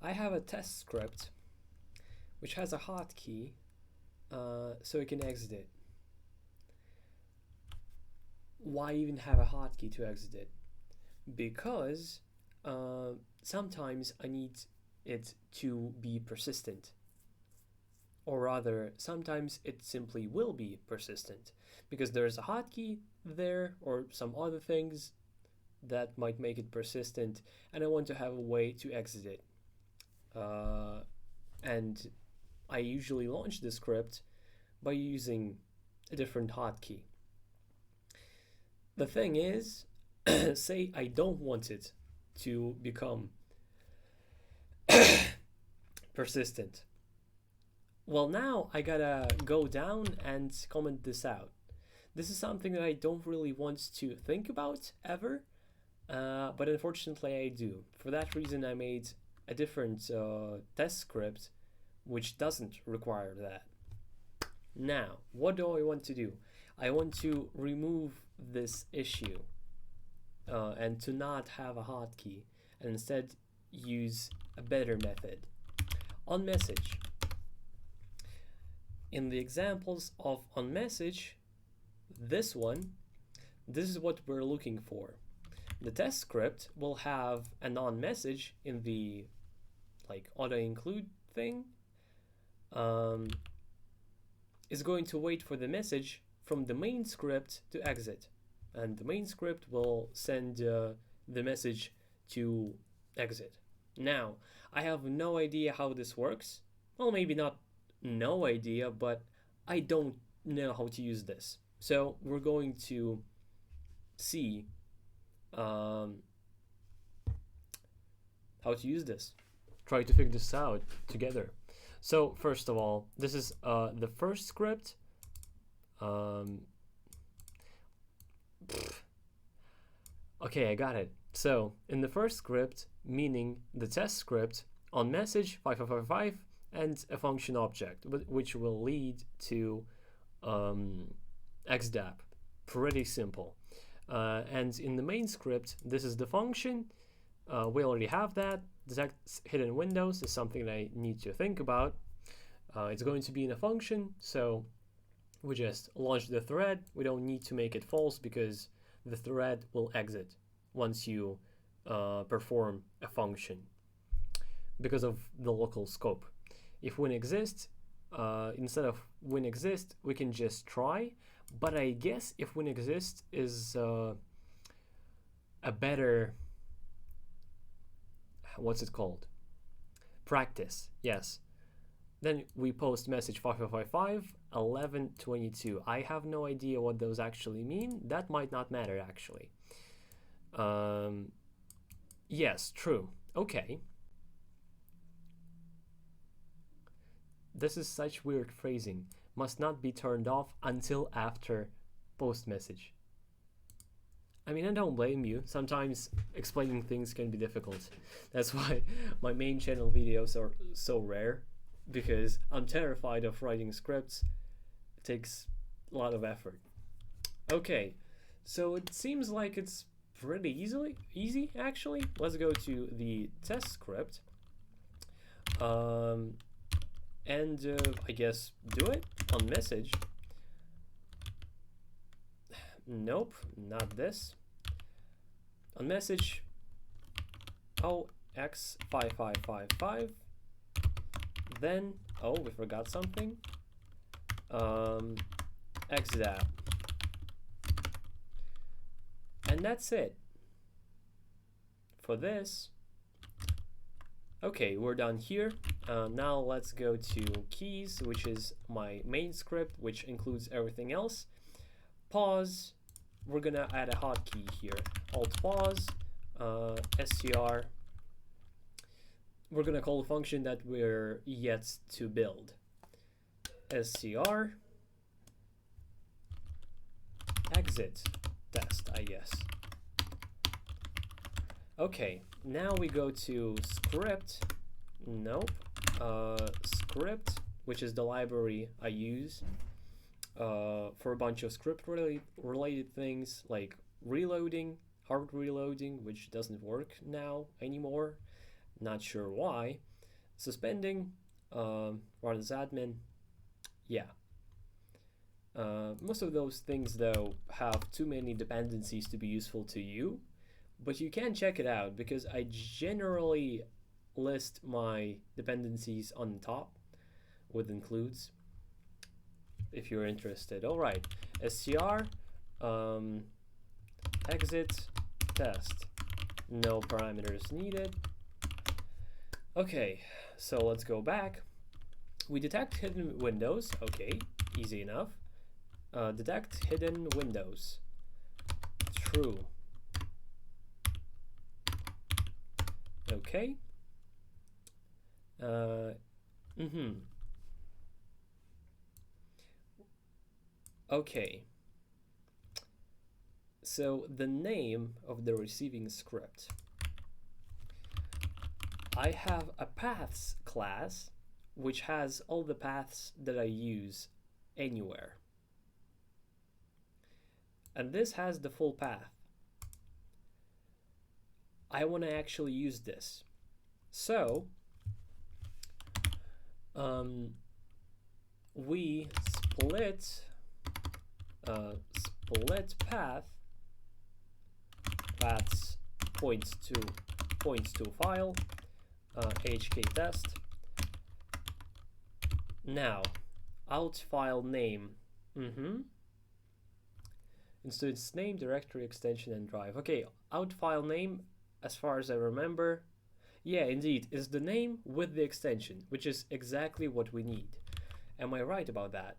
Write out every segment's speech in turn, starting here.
I have a test script which has a hotkey so it can exit it. Why even have a hotkey to exit it? Because sometimes I need it to be persistent, or rather, sometimes it simply will be persistent because there's a hotkey there or some other things that might make it persistent, and I want to have a way to exit it. And I usually launch the script by using a different hotkey. The thing is, say I don't want it to become persistent. Well, now I gotta go down and comment this out. This is something that I don't really want to think about ever, but unfortunately I do. For that reason, I made a different test script which doesn't require that. Now, what do I want to do? I want to remove this issue and to not have a hotkey and instead use a better method. On message. In the examples of on message, this is what we're looking for. The test script will have a non-message in the auto include thing. Is going to wait for the message from the main script to exit, and the main script will send the message to exit. Now, I have no idea how this works. Well, maybe not no idea, but I don't know how to use this. So we're going to see how to use this. Try to figure this out together. So first of all, this is the first script. Okay, I got it. So in the first script, meaning the test script, on message 5555 and a function object, which will lead to xdap. Pretty simple. And in the main script, this is the function. We already have that. Detect hidden windows is something that I need to think about. It's going to be in a function, so we just launch the thread. We don't need to make it false because the thread will exit once you perform a function because of the local scope. If win exists, instead of win exist, we can just try. But I guess if win exists is a better, what's it called? Practice, yes. Then we post message 5555, 1122. I have no idea what those actually mean. That might not matter actually. Yes, true. Okay. This is such weird phrasing. Must not be turned off until after post message. I mean, I don't blame you. Sometimes explaining things can be difficult. That's why my main channel videos are so rare, because I'm terrified of writing scripts. It takes a lot of effort. Okay, so it seems like it's pretty easy actually. Let's go to the test script. And I guess do it on message. Nope, not this. On message, OX5555. Then, oh, we forgot something. XDAP. And that's it for this. Okay, we're done here. Now let's go to keys, which is my main script, which includes everything else. Pause. We're gonna add a hotkey here. Alt pause. str. We're gonna call a function that we're yet to build. str. Exit test, I guess. Okay, now we go to script. Nope. Script, which is the library I use for a bunch of script related things like reloading, hard reloading, which doesn't work now anymore. Not sure why. Suspending, run as admin. Yeah. Most of those things, though, have too many dependencies to be useful to you, but you can check it out because I generally list my dependencies on the top with includes if you're interested. All right, scr exit test, no parameters needed. Okay, so let's go back. We detect hidden windows. Okay, easy enough. Detect hidden windows. True. Okay. Okay. So the name of the receiving script. I have a paths class which has all the paths that I use anywhere. And this has the full path. I want to actually use this. So we split path. Paths points to file. HK test. Now out file name. Instance name, directory extension, and drive. Okay, out file name, as far as I remember, yeah, indeed, is the name with the extension, which is exactly what we need. Am I right about that?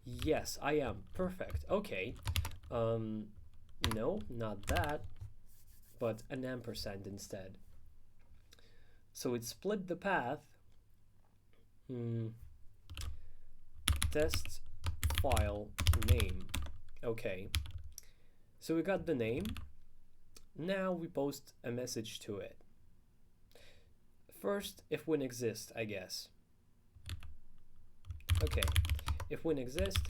Yes, I am. Perfect. Okay. No, not that, but an ampersand instead. So it split the path. Test file name. Okay. So we got the name. Now we post a message to it. First, if win exists, I guess. Okay, if win exists,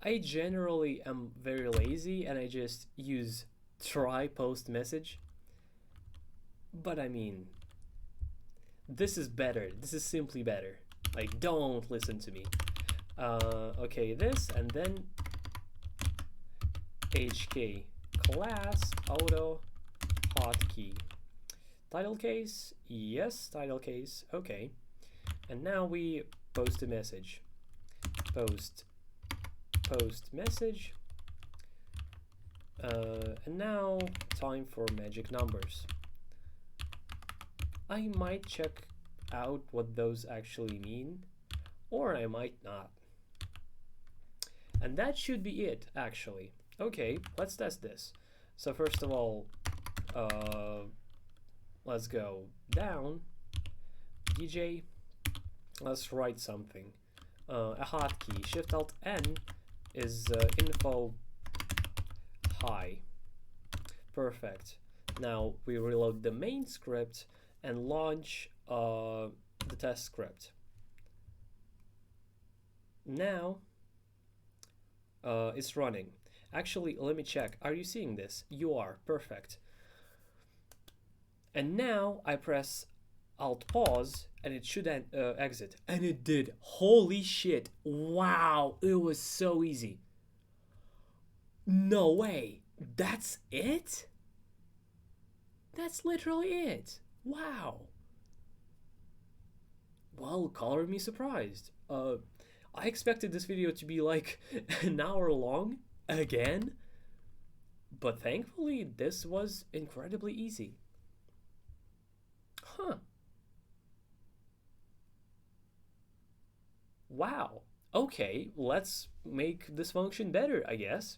I generally am very lazy and I just use try post message. But I mean, this is better. This is simply better. Like, don't listen to me. Okay, this, and then HK class AutoHotkey. Title case, yes, title case, okay. And now we post a message. Post message. And now time for magic numbers. I might check out what those actually mean, or I might not. And that should be it, actually. Okay, let's test this. So first of all, let's go down, DJ, let's write something. A hotkey, Shift-Alt-N is info hi. Perfect. Now we reload the main script and launch the test script. Now it's running. Actually, let me check. Are you seeing this? You are. Perfect. And now I press Alt pause and it should exit. And it did. Holy shit. Wow. It was so easy. No way. That's it? That's literally it. Wow. Well, color me surprised. I expected this video to be like an hour long again, but thankfully this was incredibly easy. Huh. Wow. Okay, let's make this function better, I guess.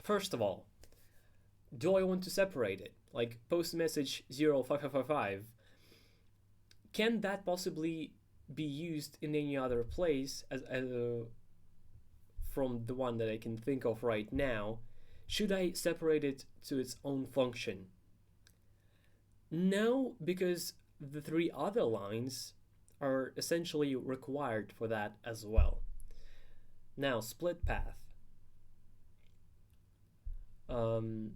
First of all, do I want to separate it? Like post message 05555. Can that possibly be used in any other place as from the one that I can think of right now? Should I separate it to its own function? No, because the three other lines are essentially required for that as well. Now, split path. Um,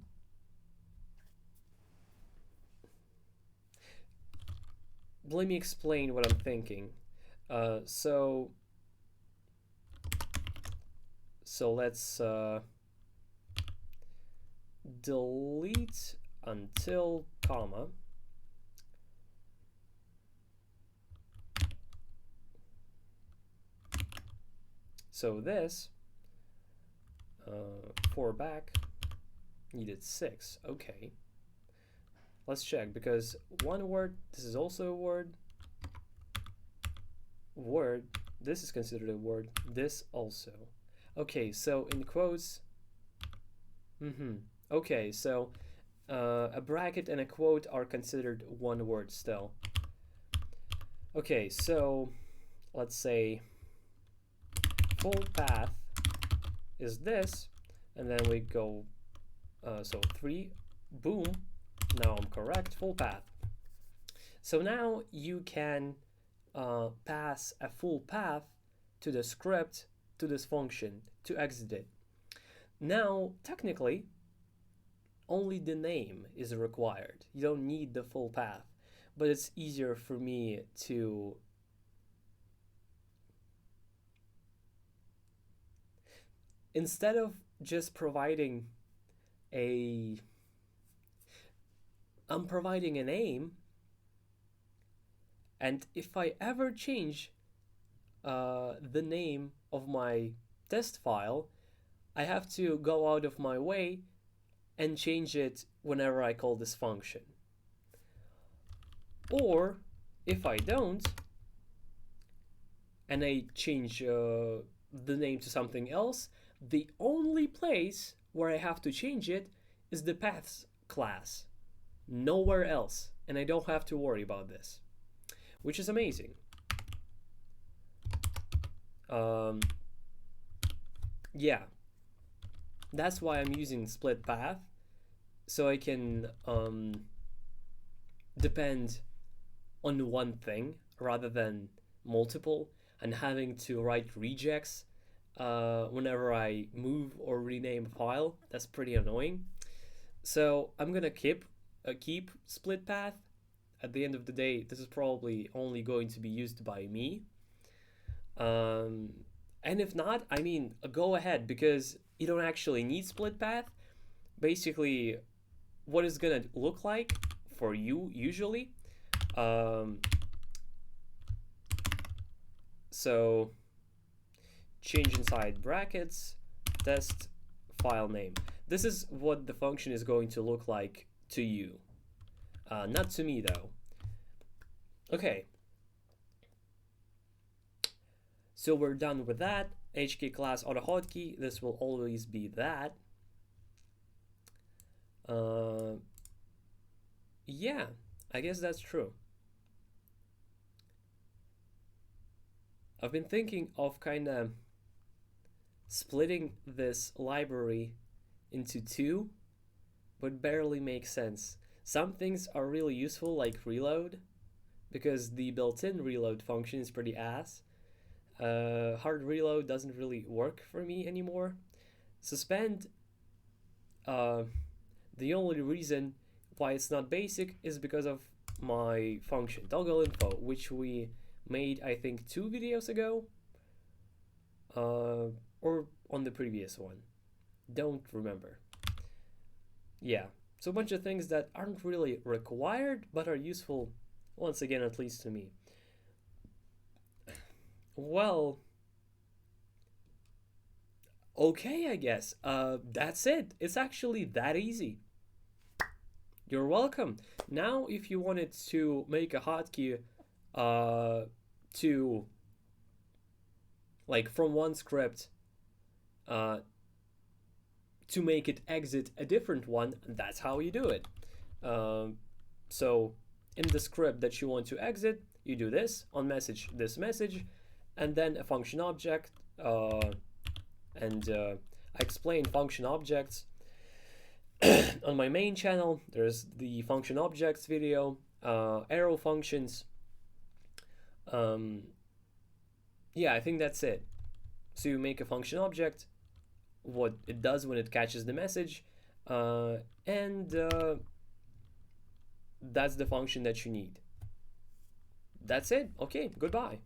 Let me explain what I'm thinking. So let's delete until comma. So this for back needed 6. Okay. Let's check, because one word, this is also a word. Word, this is considered a word. This also. Okay, so in quotes. Okay, so a bracket and a quote are considered one word still. Okay, so let's say full path is this, and then we go, so 3, boom, now I'm correct, full path. So now you can pass a full path to the script, to this function, to exit it. Now, technically, only the name is required. You don't need the full path, but it's easier for me to instead of just providing I'm providing a name, and if I ever change the name of my test file, I have to go out of my way and change it whenever I call this function. Or if I don't, and I change the name to something else, the only place where I have to change it is the paths class. Nowhere else. And I don't have to worry about this, which is amazing. Yeah, that's why I'm using split path, so I can depend on one thing rather than multiple, and having to write regex whenever I move or rename a file. That's pretty annoying. So I'm gonna keep split path. At the end of the day, this is probably only going to be used by me. And if not, I mean, go ahead, because you don't actually need split path. Basically, what it's gonna look like for you usually. So change inside brackets, test file name. This is what the function is going to look like to you. Not to me though. Okay. So we're done with that. HK class AutoHotkey, this will always be that. Yeah, I guess that's true. I've been thinking of kind of splitting this library into two, but barely makes sense. Some things are really useful, like reload, because the built-in reload function is pretty ass. Hard reload doesn't really work for me anymore. Suspend, the only reason why it's not basic is because of my function toggle info, which we made, I think, 2 videos ago, or on the previous one, don't remember. Yeah, so a bunch of things that aren't really required but are useful, once again, at least to me. Well, okay, I guess. That's it. It's actually that easy. You're welcome. Now, if you wanted to make a hotkey to, like, from one script to make it exit a different one, that's how you do it. So in the script that you want to exit, you do this on message, this message, and then a function object, and I explain function objects on my main channel. There's the function objects video, arrow functions. Yeah, I think that's it. So you make a function object, what it does when it catches the message, and that's the function that you need. That's it. Okay, goodbye.